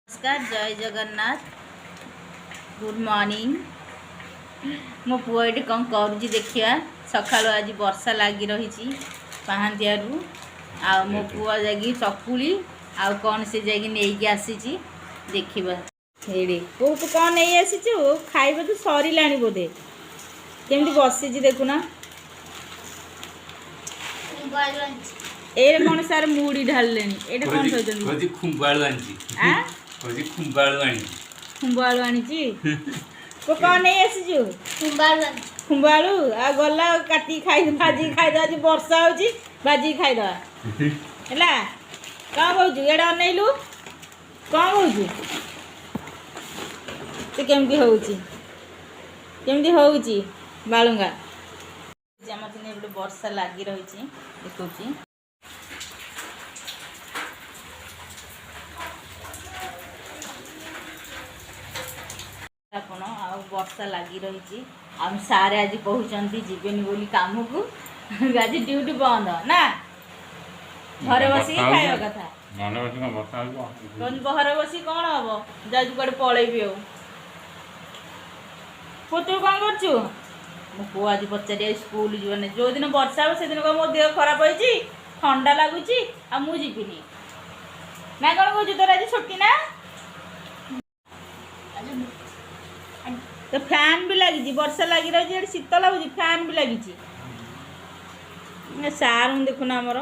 नमस्कार जय Jagannath good morning मो पुआ ये कौन कर देखिया सका आज वर्षा लगी रही पहांतियारू आ मो पुआ जाकि चकुली आ कौन से जाकि नहीं आसी देखा ये तू कौन नहीं आसी खाइबा तो सर बोधे केमती बसी देखुना ये कौन सार मुड़ी ढाले ये कौन खुम्बाड़ू आनी तो कौन नहीं आसी खुम्बाड़ू आ गला काटी खाई भाजी खाईद आज वर्षा हो भाजी खाईद है कौन कौचु एडे अनैलु कौन कौचु से केमती होची बालुंगा गोटे वर्षा लगी रही देखुची आपण आ वर्षा लगी रही सारे आज कहते जीवेनि बोली काम को आज ड्यूटी बंद ना घरे बस खाଇବା कथा घर बस कौन हम जाऊँ कड़े पलैबी तू कौन कर मो पु आज पचारि स्कूल जीवन जो दिन वर्षा हो से दिन मो देह खराब हो ठंडा लगुच आ मुझीनी ना कौन कह तोर आज छुट्टी ना तो फैन भी लगी वर्षा लगी रही शीत लगुच फैन भी लगी सार देखुना आमर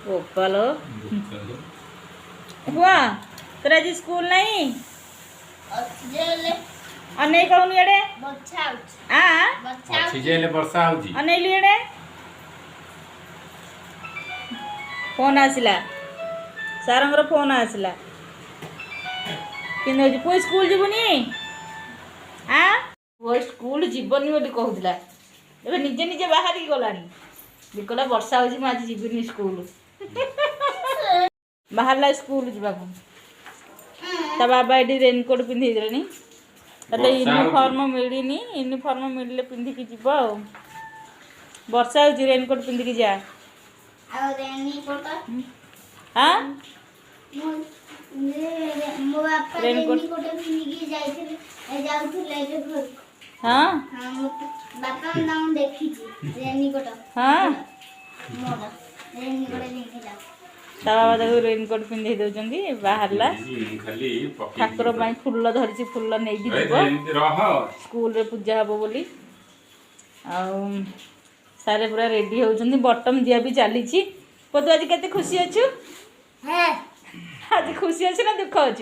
गोपाल हुआ तोर आज स्कूल नहीं अने कहून एडे अनैलु एडे फोन आसला सार फोन आसला कि पुई स्कूल जीवनी वो स्कूल जीवनी बोली कहूला ए निजे निजे बाहर गला कहला वर्षा हो आज जीवनी स्कूल बाहर स्कूल जावाक ता बाबा ये रेनकोट पिंधि देनी यूनिफॉर्म मिलनी यूनिफॉर्म मिलले पिंधिक जीव वर्षा हो रेनकोट पिंधिक जा हाँ हाँ बाबा देखो रेनकोट पिंधे दौरान बाहर ठाकुर फूल धरी फूल नहीं स्कूल रे पूजा हम बोली सारे पूरा रेडी होती बटम दिया भी चली आज के खुशी अच्छु आज खुशी अच्छे ना दुख अच्छे